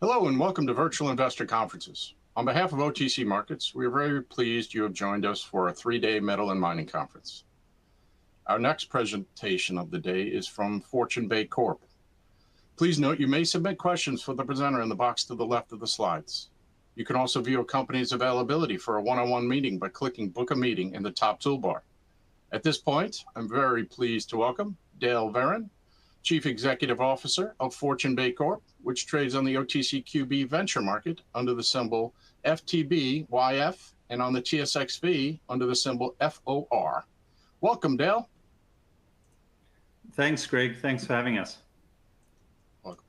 Hello and welcome to Virtual Investor Conferences. On behalf of OTC Markets, we are very pleased you have joined us for a 3-day Metal and Mining Conference. Our next presentation of the day is from Fortune Bay Corp. Please note you may submit questions for the presenter in the box to the left of the slides. You can also view a company's availability for a one-on-one meeting by clicking Book a Meeting in the top toolbar. At this point, I'm very pleased to welcome Dale Verrin, Chief Executive Officer of Fortune Bay Corp, which trades on the OTCQB venture market under the symbol FTBYF and on the TSXV under the symbol FOR. Welcome, Dale. Thanks, Greg. Thanks for having us. Welcome.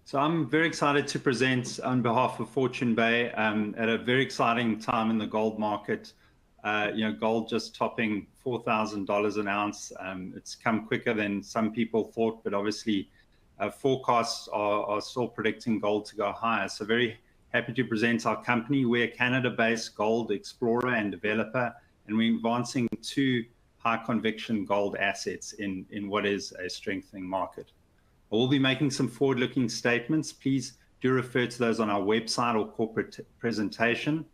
So I'm very excited to present on behalf of Fortune Bay at a very exciting time in the gold market. Gold just topping $4,000 an ounce. It's come quicker than some people thought, but obviously forecasts are still predicting gold to go higher. So very happy to present our company. We're a Canada-based gold explorer and developer, and we're advancing 2 high conviction gold assets in what is a strengthening market. I will be making some forward-looking statements. Please do refer to those on our website or corporate presentation.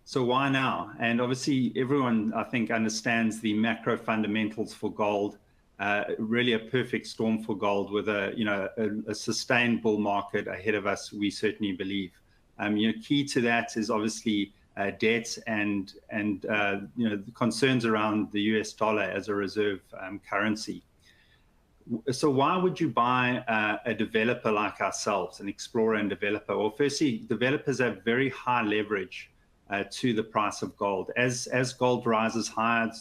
So why now? And obviously everyone, I think, understands the macro fundamentals for gold. Really a perfect storm for gold with a sustained bull market ahead of us, we certainly believe. Key to that is obviously debt and the concerns around the US dollar as a reserve currency. So why would you buy a developer like ourselves, an explorer and developer? Well, firstly, developers have very high leverage to the price of gold. As gold rises higher,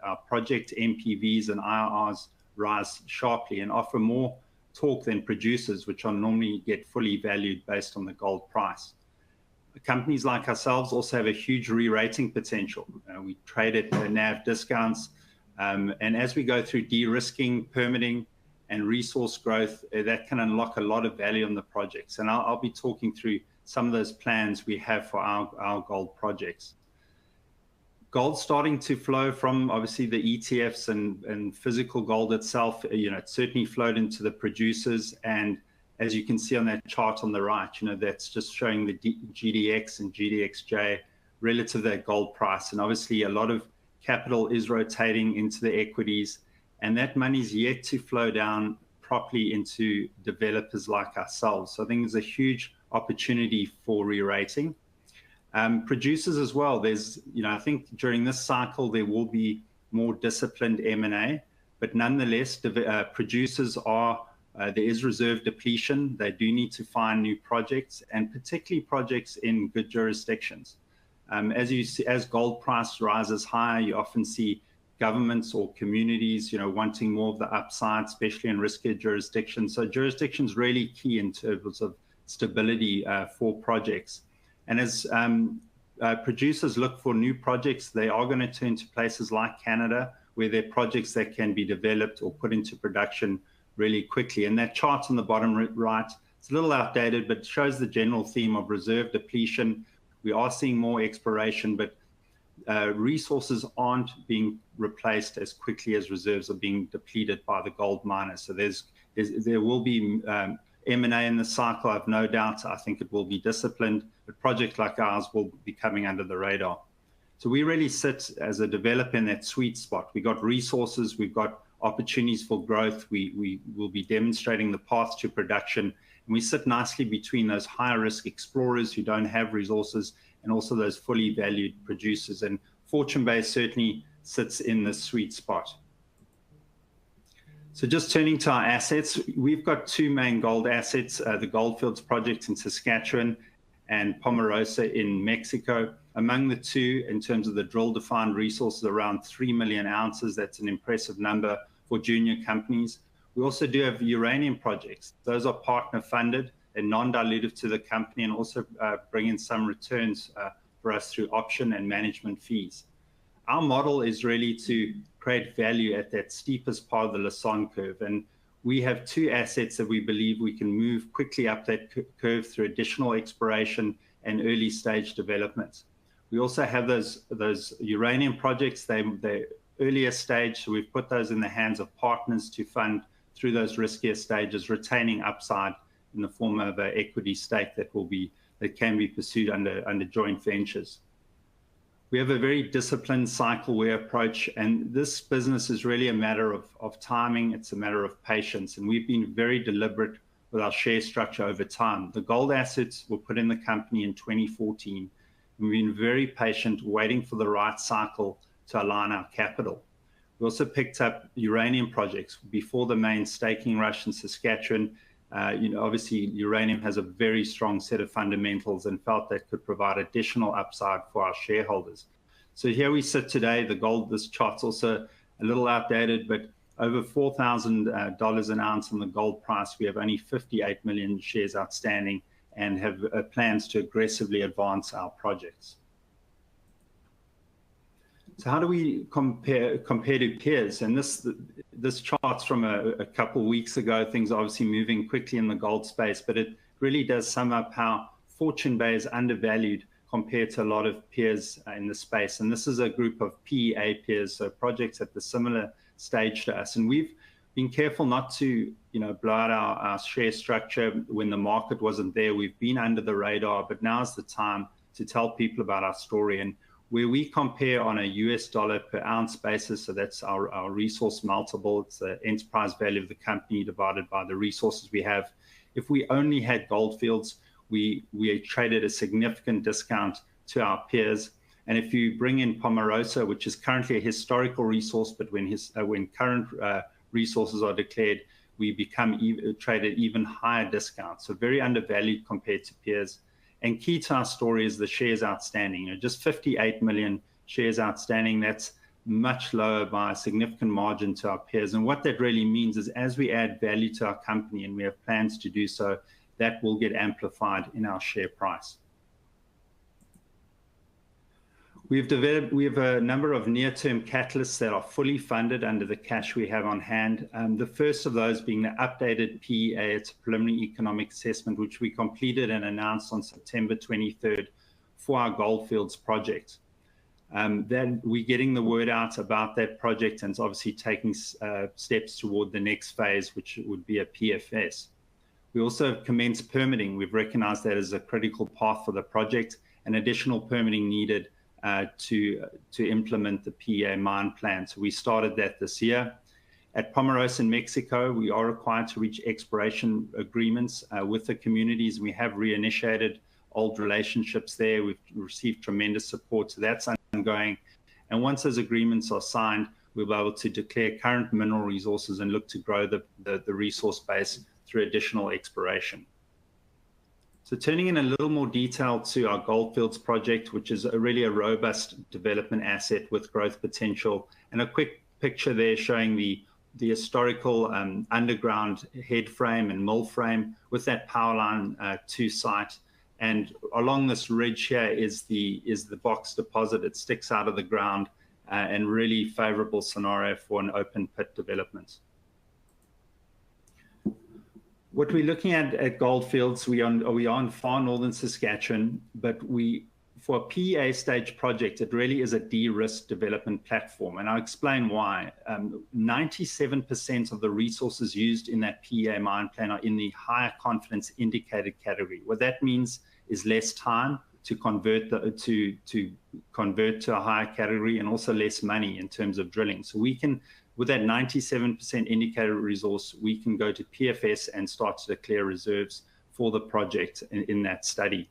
our project NPVs and IRRs rise sharply and offer more torque than producers, which are normally get fully valued based on the gold price. Companies like ourselves also have a huge re-rating potential. We trade at NAV discounts, and as we go through de-risking, permitting, and resource growth, that can unlock a lot of value on the projects. And I'll be talking through some of those plans we have for our gold projects. Gold's starting to flow from obviously the ETFs and physical gold itself. It certainly flowed into the producers, and as you can see on that chart on the right, that's just showing the GDX and GDXJ relative to that gold price. And obviously a lot of capital is rotating into the equities, and that money's yet to flow down properly into developers like ourselves. So I think there's a huge opportunity for re-rating. Producers as well. There's, I think during this cycle there will be more disciplined M&A, but nonetheless, producers there is reserve depletion. They do need to find new projects, and particularly projects in good jurisdictions. As gold price rises higher, you often see governments or communities, wanting more of the upside, especially in riskier jurisdictions. So jurisdictions really key in terms of stability for projects. And as producers look for new projects, they are going to turn to places like Canada, where there are projects that can be developed or put into production really quickly. And that chart on the bottom right, it's a little outdated, but shows the general theme of reserve depletion. We are seeing more exploration, but resources aren't being replaced as quickly as reserves are being depleted by the gold miners. So there will be M&A in the cycle, I've no doubt. I think it will be disciplined, but projects like ours will be coming under the radar. So we really sit as a developer in that sweet spot. We've got resources, we've got opportunities for growth. We will be demonstrating the path to production, and we sit nicely between those higher risk explorers who don't have resources and also those fully valued producers. And Fortune Bay certainly sits in this sweet spot. So just turning to our assets, we've got 2 main gold assets, the Goldfields project in Saskatchewan and Pomarosa in Mexico. Among the 2, in terms of the drill-defined resources, around 3 million ounces. That's an impressive number for junior companies. We also do have uranium projects. Those are partner-funded and non-dilutive to the company, and also bring in some returns for us through option and management fees. Our model is really to create value at that steepest part of the Lassonde curve. And we have 2 assets that we believe we can move quickly up that curve through additional exploration and early stage development. We also have those uranium projects. They're earlier stage, so we've put those in the hands of partners to fund through those riskier stages, retaining upside in the form of an equity stake that can be pursued under joint ventures. We have a very disciplined cycleware approach, and this business is really a matter of timing. It's a matter of patience, and we've been very deliberate with our share structure over time. The gold assets were put in the company in 2014. We've been very patient, waiting for the right cycle to align our capital. We also picked up uranium projects before the main staking rush in Saskatchewan. Obviously, uranium has a very strong set of fundamentals and felt that could provide additional upside for our shareholders. So here we sit today. This chart's also a little outdated, but over $4,000 an ounce on the gold price. We have only 58 million shares outstanding and have plans to aggressively advance our projects. So how do we compare to peers? And this chart's from a couple of weeks ago. Things are obviously moving quickly in the gold space, but it really does sum up how Fortune Bay is undervalued compared to a lot of peers in the space. And this is a group of PEA peers, so projects at the similar stage to us. And we've been careful not to blow out our share structure when the market wasn't there. We've been under the radar, but now's the time to tell people about our story. And where we compare on a US dollar per ounce basis, so that's our resource multiple, it's the enterprise value of the company divided by the resources we have. If we only had Goldfields, we traded a significant discount to our peers. And if you bring in Pomarosa, which is currently a historical resource, but when current resources are declared, we become traded even higher discounts. So very undervalued compared to peers. And key to our story is the shares outstanding. Just 58 million shares outstanding. That's much lower by a significant margin to our peers. And what that really means is as we add value to our company, and we have plans to do so, that will get amplified in our share price. We have a number of near-term catalysts that are fully funded under the cash we have on hand. The first of those being the updated PEA, it's a preliminary economic assessment, which we completed and announced on September 23rd for our Goldfields project. Then we're getting the word out about that project, and it's obviously taking steps toward the next phase, which would be a PFS. We also commenced permitting. We've recognized that as a critical path for the project, and additional permitting needed to implement the PEA mine plan. So we started that this year. At Pomarosa in Mexico, we are required to reach exploration agreements with the communities. We have reinitiated old relationships there. We've received tremendous support, so that's ongoing. And once those agreements are signed, we'll be able to declare current mineral resources and look to grow the resource base through additional exploration. So turning in a little more detail to our Goldfields project, which is really a robust development asset with growth potential, and a quick picture there showing the historical underground head frame and mill frame with that power line to site. And along this ridge here is the box deposit. It sticks out of the ground and really favorable scenario for an open pit development. What we're looking at Goldfields, we are in far northern Saskatchewan, but for a PEA stage project, it really is a de-risk development platform. And I'll explain why. 97% of the resources used in that PEA mine plan are in the higher confidence indicated category. What that means is less time to convert to a higher category, and also less money in terms of drilling. So we can, with that 97% indicated resource, we can go to PFS and start to declare reserves for the project in that study.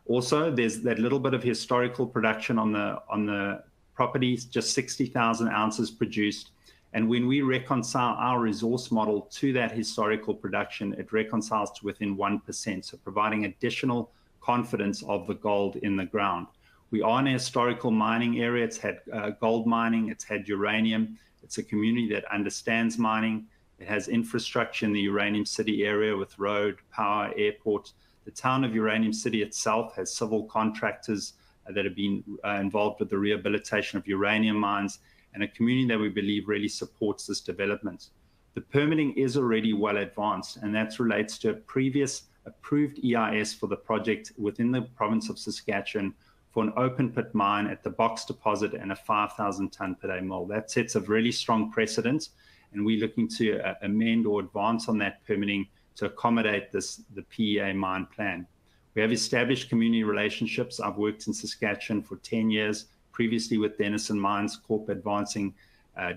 Also, there's that little bit of historical production on the properties, just 60,000 ounces produced. And when we reconcile our resource model to that historical production, it reconciles to within 1%, so providing additional confidence of the gold in the ground. We are in a historical mining area. It's had gold mining, it's had uranium. It's a community that understands mining. It has infrastructure in the Uranium City area with road, power, airport. The town of Uranium City itself has civil contractors that have been involved with the rehabilitation of uranium mines, and a community that we believe really supports this development. The permitting is already well advanced, and that relates to a previous approved EIS for the project within the province of Saskatchewan for an open pit mine at the box deposit and a 5,000 ton per day mill. That sets a really strong precedent, and we're looking to amend or advance on that permitting to accommodate the PEA mine plan. We have established community relationships. I've worked in Saskatchewan for 10 years, previously with Denison Mines Corp, advancing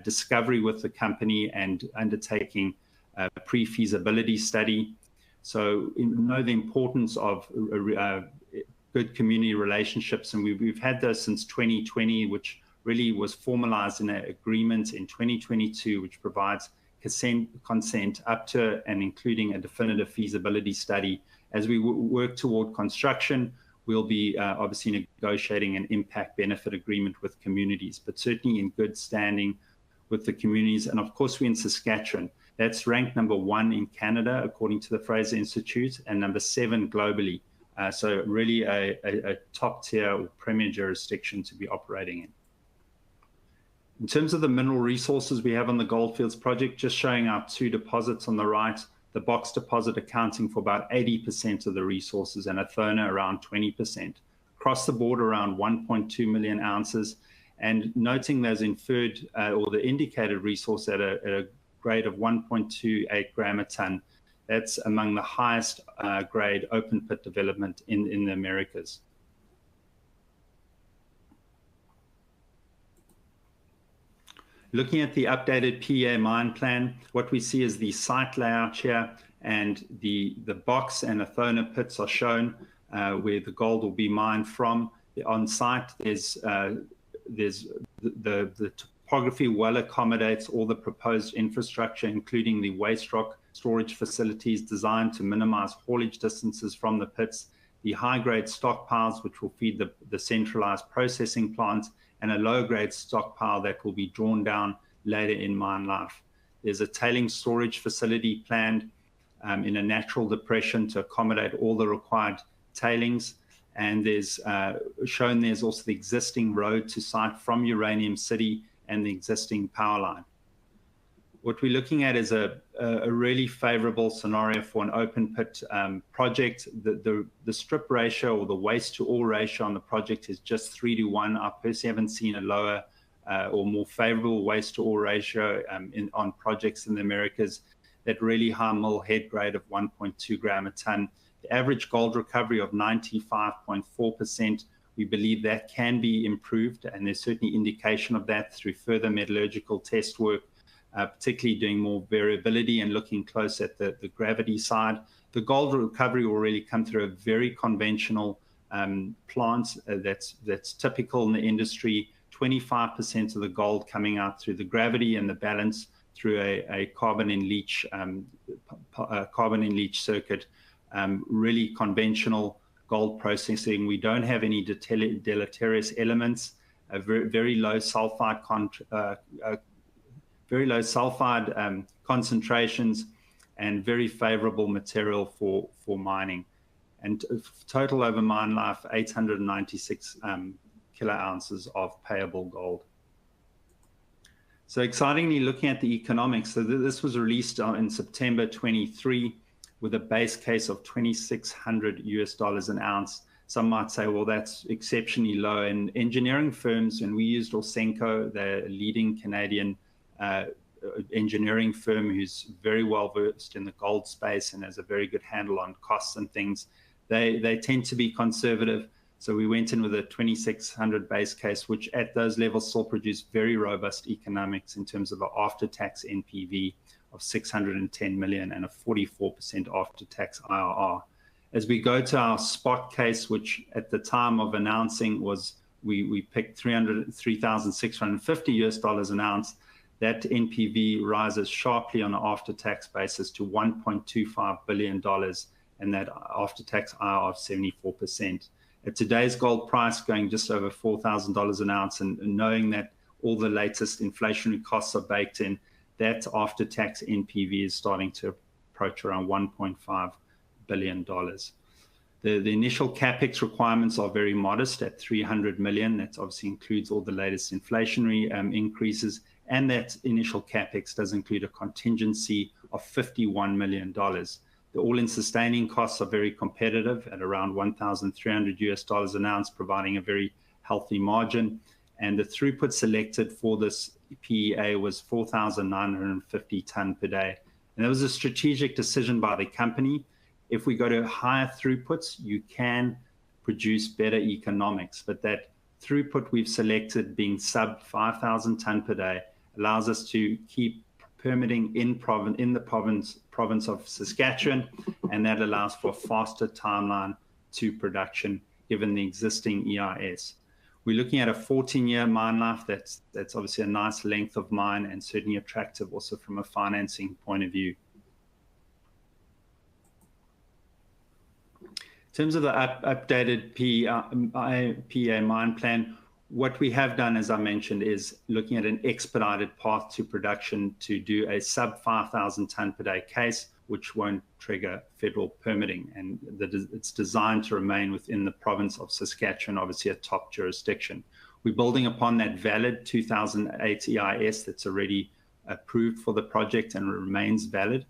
discovery with the company and undertaking a pre-feasibility study. So know the importance of good community relationships, and we've had those since 2020, which really was formalized in an agreement in 2022, which provides consent up to and including a definitive feasibility study. As we work toward construction, we'll be obviously negotiating an impact benefit agreement with communities, but certainly in good standing with the communities. And of course, we're in Saskatchewan. That's ranked #1 in Canada, according to the Fraser Institute, and #7 globally. So really a top tier or premier jurisdiction to be operating in. In terms of the mineral resources we have on the Goldfields project, just showing our 2 deposits on the right, the Box deposit accounting for about 80% of the resources and Athona around 20%. Across the board, around 1.2 million ounces. And noting those inferred or the indicated resource at a grade of 1.28 gram a ton, that's among the highest grade open pit development in the Americas. Looking at the updated PEA mine plan, what we see is the site layout here, and the Box and Athona pits are shown where the gold will be mined from. On site, there's the topography well accommodates all the proposed infrastructure, including the waste rock storage facilities designed to minimize haulage distances from the pits, the high-grade stockpiles, which will feed the centralized processing plant, and a low-grade stockpile that will be drawn down later in mine life. There's a tailings storage facility planned in a natural depression to accommodate all the required tailings. And there's also the existing road to site from Uranium City and the existing power line. What we're looking at is a really favorable scenario for an open pit project. The strip ratio or the waste to ore ratio on the project is just 3:1. I personally haven't seen a lower or more favorable waste to ore ratio on projects in the Americas. That really high mill head grade of 1.2 gram a ton. The average gold recovery of 95.4%. We believe that can be improved, and there's certainly indication of that through further metallurgical test work, particularly doing more variability and looking close at the gravity side. The gold recovery will really come through a very conventional plant that's typical in the industry. 25% of the gold coming out through the gravity and the balance through a carbon in leach circuit. Really conventional gold processing. We don't have any deleterious elements. Very low sulfide concentrations, and very favorable material for mining. And total over mine life, 896 kilo ounces of payable gold. So excitingly, looking at the economics, so this was released in September 23 with a base case of $2,600 an ounce. Some might say, well, that's exceptionally low. And engineering firms, and we used Orsenko, the leading Canadian engineering firm who's very well versed in the gold space and has a very good handle on costs and things. They tend to be conservative. So we went in with a 2,600 base case, which at those levels still produced very robust economics in terms of an after-tax NPV of 610 million and a 44% after-tax IRR. As we go to our spot case, which at the time of announcing was, we picked $3,650 an ounce, that NPV rises sharply on an after-tax basis to $1.25 billion, and that after-tax IRR of 74%. At today's gold price going just over $4,000 an ounce, and knowing that all the latest inflationary costs are baked in, that after-tax NPV is starting to approach around $1.5 billion. The initial capex requirements are very modest at 300 million. That obviously includes all the latest inflationary increases, and that initial capex does include a contingency of $51 million. The all-in sustaining costs are very competitive at around $1,300 an ounce, providing a very healthy margin. And the throughput selected for this PEA was 4,950 tonne per day. And that was a strategic decision by the company. If we go to higher throughputs, you can produce better economics, but that throughput we've selected being sub 5,000 tonne per day allows us to keep permitting in the province of Saskatchewan, and that allows for a faster timeline to production given the existing EIS. We're looking at a 14-year mine life. That's obviously a nice length of mine and certainly attractive also from a financing point of view. In terms of the updated PEA mine plan, what we have done, as I mentioned, is looking at an expedited path to production to do a sub 5,000 tonne per day case, which won't trigger federal permitting. And it's designed to remain within the province of Saskatchewan, obviously a top jurisdiction. We're building upon that valid 2008 EIS that's already approved for the project and remains valid.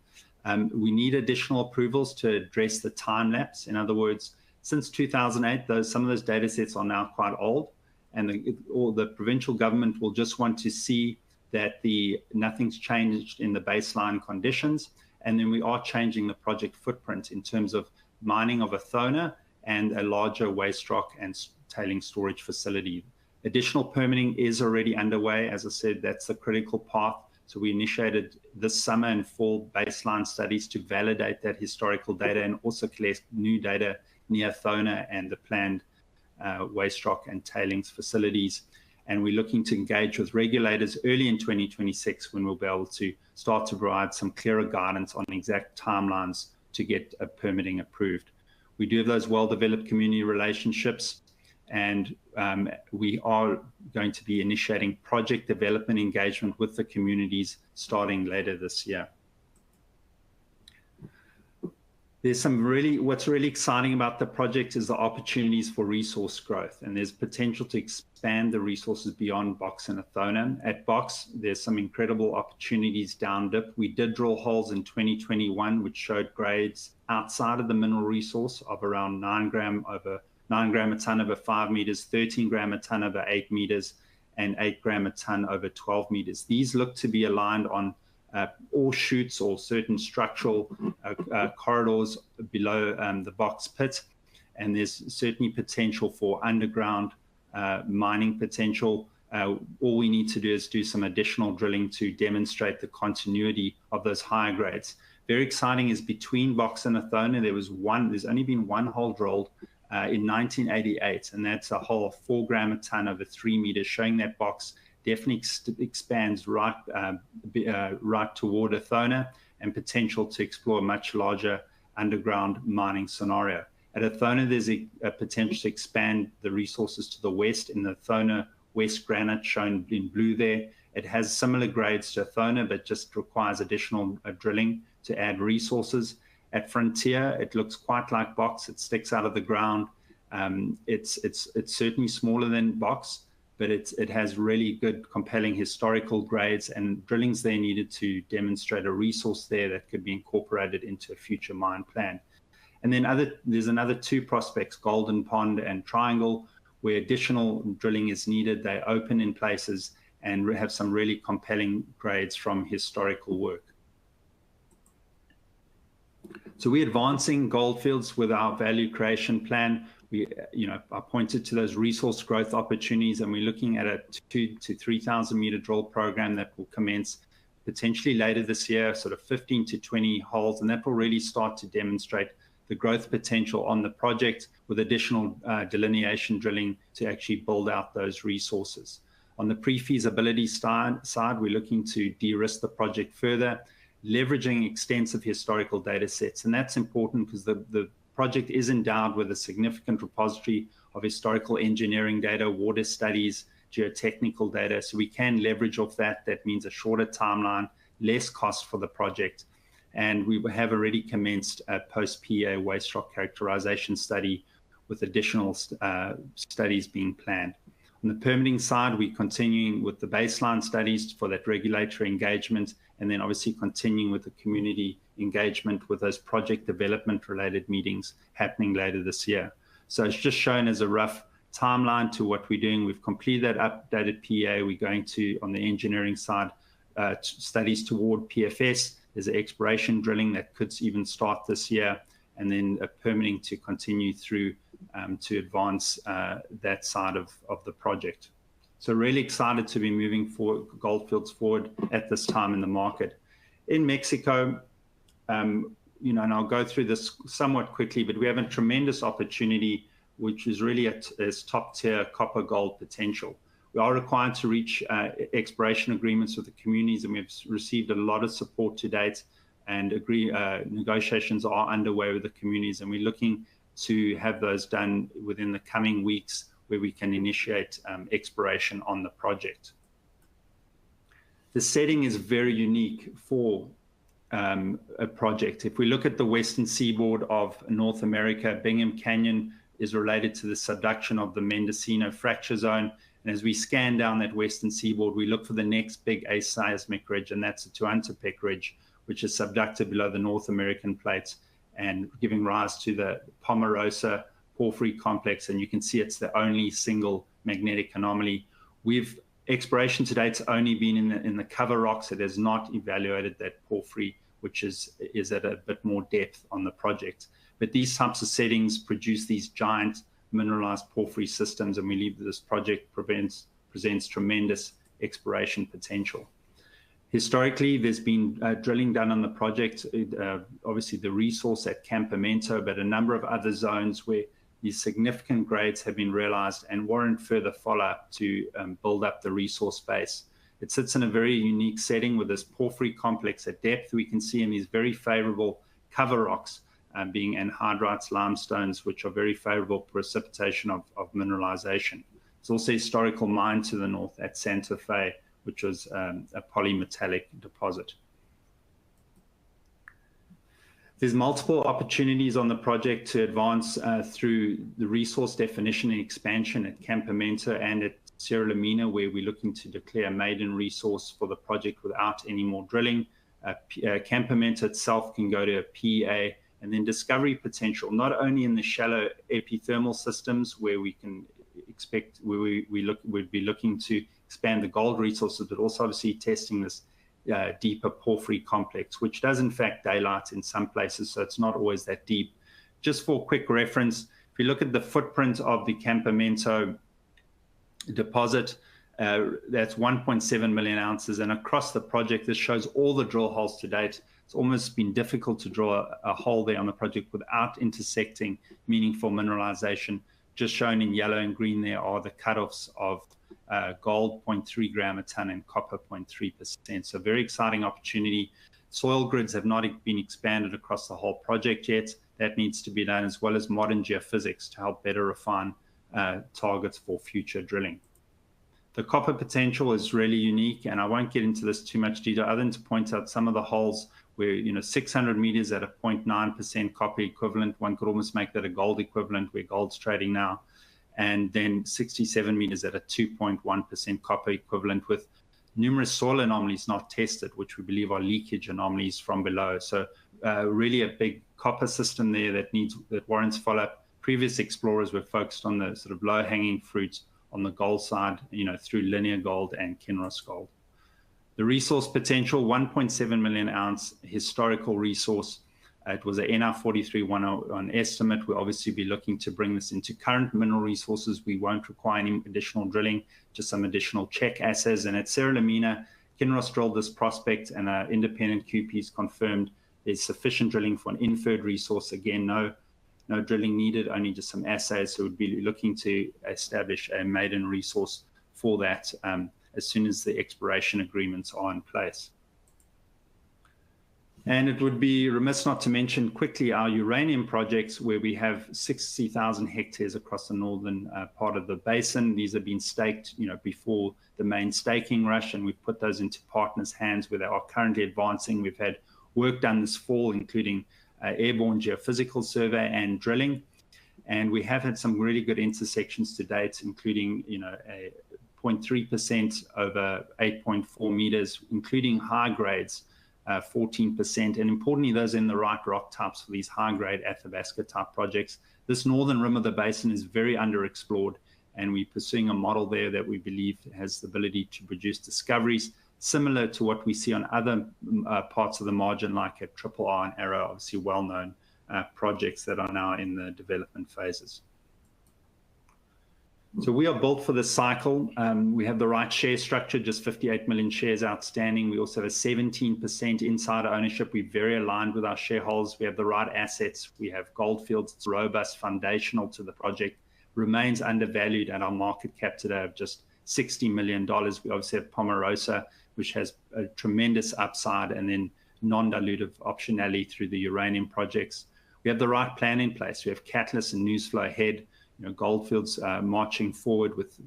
We need additional approvals to address the time lapse. In other words, since 2008, some of those data sets are now quite old, and the provincial government will just want to see that nothing's changed in the baseline conditions. And then we are changing the project footprint in terms of mining of a Thona and a larger waste rock and tailing storage facility. Additional permitting is already underway. As I said, that's the critical path. So we initiated this summer and fall baseline studies to validate that historical data and also collect new data near Thona and the planned waste rock and tailings facilities. And we're looking to engage with regulators early in 2026 when we'll be able to start to provide some clearer guidance on exact timelines to get a permitting approved. We do have those well-developed community relationships, and we are going to be initiating project development engagement with the communities starting later this year. What's really exciting about the project is the opportunities for resource growth, and there's potential to expand the resources beyond Box and Athona. At Box, there's some incredible opportunities down dip. We did drill holes in 2021, which showed grades outside of the mineral resource of around 9 gram a ton over 5 meters, 13 gram a ton over 8 meters, and 8 gram a ton over 12 meters. These look to be aligned on ore shoots or certain structural corridors below the Box pit. And there's certainly potential for underground mining potential. All we need to do is do some additional drilling to demonstrate the continuity of those higher grades. Very exciting is between Box and Athona, there's only been one hole drilled in 1988, and that's a hole of 4 gram a ton over 3 meters, showing that Box definitely expands right toward Athona and potential to explore a much larger underground mining scenario. At Athona, there's a potential to expand the resources to the west in the Athona West Granite, shown in blue there. It has similar grades to Athona, but just requires additional drilling to add resources. At Frontier, it looks quite like Box. It sticks out of the ground. It's certainly smaller than Box, but it has really good, compelling historical grades, and drilling's there needed to demonstrate a resource there that could be incorporated into a future mine plan. And then there's another 2 prospects, Golden Pond and Triangle, where additional drilling is needed. They open in places and have some really compelling grades from historical work. So we're advancing Goldfields with our value creation plan. I pointed to those resource growth opportunities, and we're looking at a 2,000 to 3,000 meter drill program that will commence potentially later this year, sort of 15 to 20 holes, and that will really start to demonstrate the growth potential on the project with additional delineation drilling to actually build out those resources. On the pre-feasibility side, we're looking to de-risk the project further, leveraging extensive historical data sets. And that's important because the project is endowed with a significant repository of historical engineering data, water studies, geotechnical data. So we can leverage off that. That means a shorter timeline, less cost for the project. And we have already commenced a post-PEA waste rock characterization study with additional studies being planned. On the permitting side, we're continuing with the baseline studies for that regulatory engagement, and then obviously continuing with the community engagement with those project development related meetings happening later this year. So it's just shown as a rough timeline to what we're doing. We've completed that updated PEA. We're going to, on the engineering side, studies toward PFS. There's an exploration drilling that could even start this year, and then permitting to continue through to advance that side of the project. So really excited to be moving forward, Goldfields forward at this time in the market. In Mexico, you know, and I'll go through this somewhat quickly, but we have a tremendous opportunity, which is really as top tier copper gold potential. We are required to reach exploration agreements with the communities, and we've received a lot of support to date, and negotiations are underway with the communities, and we're looking to have those done within the coming weeks, where we can initiate exploration on the project. The setting is very unique for a project. If we look at the western seaboard of North America, Bingham Canyon is related to the subduction of the Mendocino fracture zone. And as we scan down that western seaboard, we look for the next big aseismic ridge, and that's the Tehuantepec Ridge, which is subducted below the North American plates and giving rise to the Pomarosa porphyry complex. And you can see it's the only single magnetic anomaly. Exploration to date's only been in the cover rocks. It has not evaluated that porphyry, which is at a bit more depth on the project. But these types of settings produce these giant mineralized porphyry systems, and we believe that this project presents tremendous exploration potential. Historically, there's been drilling done on the project, obviously the resource at Campamento, but a number of other zones where these significant grades have been realized and warrant further follow-up to build up the resource base. It sits in a very unique setting with this porphyry complex at depth. We can see in these very favorable cover rocks being anhydrites, limestones, which are very favorable precipitation of mineralization. There's also a historical mine to the north at Santa Fe, which was a polymetallic deposit. There's multiple opportunities on the project to advance through the resource definition and expansion at Campamento and at Sierra Lamina, where we're looking to declare a maiden resource for the project without any more drilling. Campamento itself can go to a PEA, and then discovery potential, not only in the shallow epithermal systems where we can expect, where we'd be looking to expand the gold resources, but also obviously testing this deeper porphyry complex, which does in fact daylight in some places, so it's not always that deep. Just for quick reference, if you look at the footprint of the Campamento deposit, that's 1.7 million ounces, and across the project, this shows all the drill holes to date. It's almost been difficult to draw a hole there on the project without intersecting meaningful mineralization. Just shown in yellow and green there are the cutoffs of gold 0.3 gram a ton and copper 0.3%. So very exciting opportunity. Soil grids have not been expanded across the whole project yet. That needs to be done, as well as modern geophysics to help better refine targets for future drilling. The copper potential is really unique, and I won't get into this too much detail other than to point out some of the holes where, 600 meters at a 0.9% copper equivalent. One could almost make that a gold equivalent where gold's trading now. And then 67 meters at a 2.1% copper equivalent, with numerous soil anomalies not tested, which we believe are leakage anomalies from below. So really a big copper system there that warrants follow-up. Previous explorers were focused on the sort of low-hanging fruits on the gold side, through Linear Gold and Kinross Gold. The resource potential, 1.7 million ounce historical resource. It was an NR 43-101 estimate. We'll obviously be looking to bring this into current mineral resources. We won't require any additional drilling, just some additional check assays. And at Sierra Lamina, Kinross drilled this prospect, and independent QPs confirmed there's sufficient drilling for an inferred resource. Again, no drilling needed, only just some assays. So we'd be looking to establish a maiden resource for that as soon as the exploration agreements are in place. And it would be remiss not to mention quickly our uranium projects, where we have 60,000 hectares across the northern part of the basin. These have been staked, before the main staking rush, and we've put those into partners' hands where they are currently advancing. We've had work done this fall, including airborne geophysical survey and drilling. And we have had some really good intersections to date, including, a 0.3% over 8.4 meters, including high grades, 14%. And importantly, those in the right rock types for these high-grade Athabasca type projects. This northern rim of the basin is very underexplored, and we're pursuing a model there that we believe has the ability to produce discoveries similar to what we see on other parts of the margin, like at Triple R and Arrow, obviously well-known projects that are now in the development phases. So we are built for the cycle. We have the right share structure, just 58 million shares outstanding. We also have a 17% insider ownership. We're very aligned with our shareholders. We have the right assets. We have Goldfields. It's robust, foundational to the project, remains undervalued at our market cap today of just $60 million. We obviously have Pomarosa, which has a tremendous upside, and then non-dilutive optionality through the uranium projects. We have the right plan in place. We have catalysts and news flow ahead. Goldfields marching forward with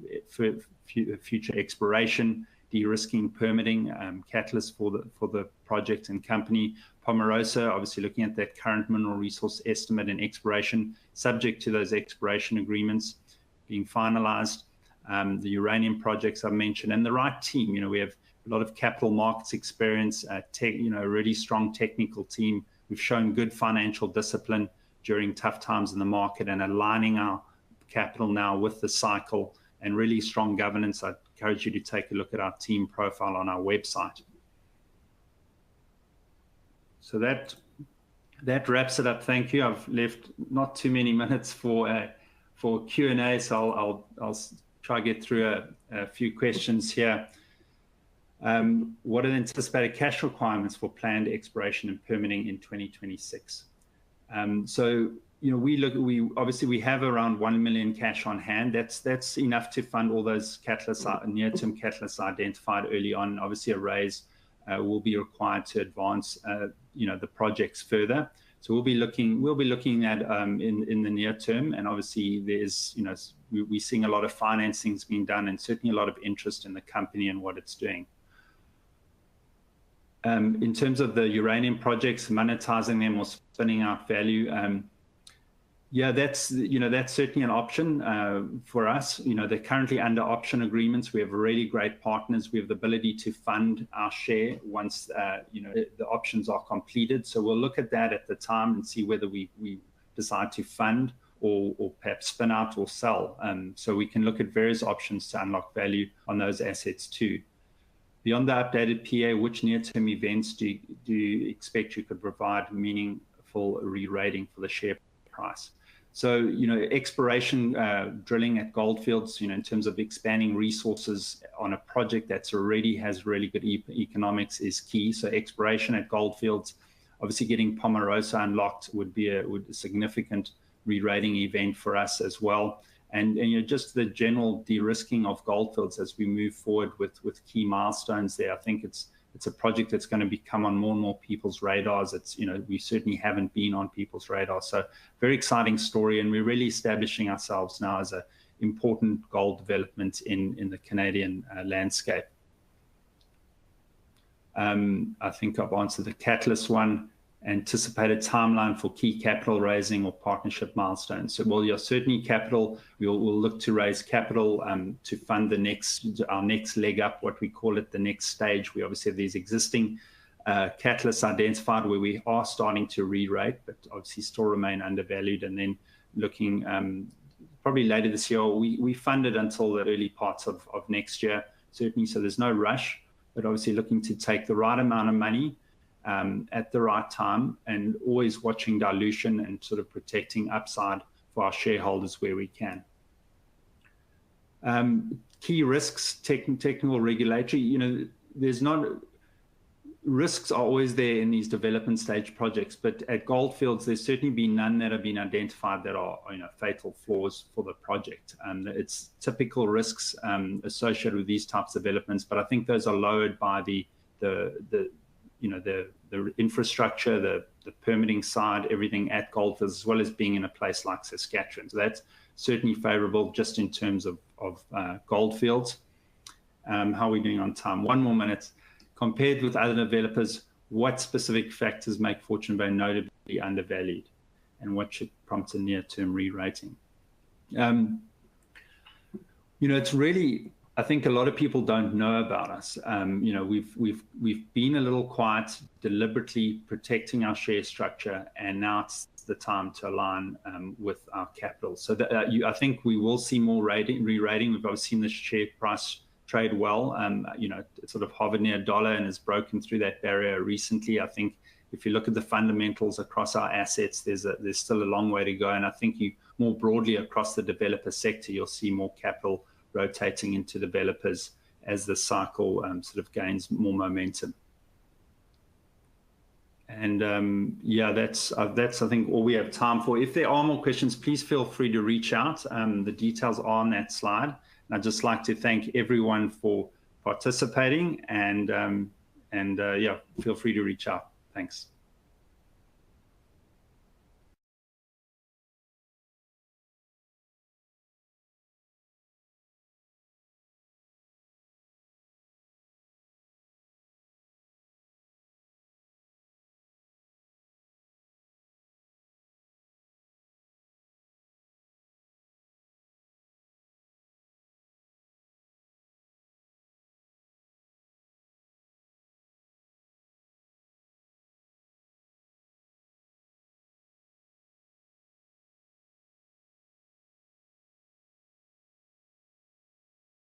future exploration, de-risking, permitting, catalysts for the project and company. Pomarosa, obviously looking at that current mineral resource estimate and exploration, subject to those exploration agreements being finalized. The uranium projects I mentioned, and the right team. We have a lot of capital markets experience, a really strong technical team. We've shown good financial discipline during tough times in the market and aligning our capital now with the cycle, and really strong governance. I encourage you to take a look at our team profile on our website. So that wraps it up. Thank you. I've left not too many minutes for Q&A, so I'll try to get through a few questions here. What are the anticipated cash requirements for planned exploration and permitting in 2026? So we obviously have around 1 million cash on hand. That's enough to fund all those catalysts, near-term catalysts identified early on. Obviously, a raise will be required to advance the projects further. So we'll be looking at in the near term, and obviously we're seeing a lot of financings being done, and certainly a lot of interest in the company and what it's doing. In terms of the uranium projects, monetizing them or spinning out value, that's certainly an option for us. They're currently under option agreements. We have really great partners. We have the ability to fund our share once the options are completed. So we'll look at that at the time and see whether we decide to fund or perhaps spin out or sell. So we can look at various options to unlock value on those assets too. Beyond the updated PA, which near-term events do you expect you could provide meaningful re-rating for the share price? So, exploration drilling at Goldfields, in terms of expanding resources on a project that's already has really good economics is key. So exploration at Goldfields, obviously getting Pomarosa unlocked would be a significant re-rating event for us as well. And just the general de-risking of Goldfields as we move forward with key milestones there. I think it's a project that's going to become on more and more people's radars. We certainly haven't been on people's radars. So very exciting story, and we're really establishing ourselves now as an important gold development in the Canadian landscape. I think I've answered the catalyst one. Anticipated timeline for key capital raising or partnership milestones. So, certainly capital. We'll look to raise capital to fund our next leg up, what we call it, the next stage. We obviously have these existing catalysts identified where we are starting to re-rate, but obviously still remain undervalued. And then looking probably later this year, we funded until the early parts of next year, certainly. So there's no rush, but obviously looking to take the right amount of money at the right time, and always watching dilution and sort of protecting upside for our shareholders where we can. Key risks, technical, regulatory. There's not risks are always there in these development stage projects, but at Goldfields, there's certainly been none that have been identified that are fatal flaws for the project. It's typical risks associated with these types of developments, but I think those are lowered by the infrastructure, the permitting side, everything at Goldfields, as well as being in a place like Saskatchewan. So that's certainly favorable just in terms of Goldfields. How are we doing on time? 1 more minute. Compared with other developers, what specific factors make Fortune Bay notably undervalued, and what should prompt a near-term re-rating? It's really, I think a lot of people don't know about us. We've been a little quiet, deliberately protecting our share structure, and now it's the time to align with our capital. So that, I think we will see more re-rating. We've obviously seen the share price trade well. It sort of hovered near $1 and has broken through that barrier recently. I think if you look at the fundamentals across our assets, there's still a long way to go. And I think more broadly across the developer sector, you'll see more capital rotating into developers as the cycle sort of gains more momentum. And yeah, that's I think all we have time for. If there are more questions, please feel free to reach out. The details are on that slide. And I'd just like to thank everyone for participating, and yeah, feel free to reach out. Thanks.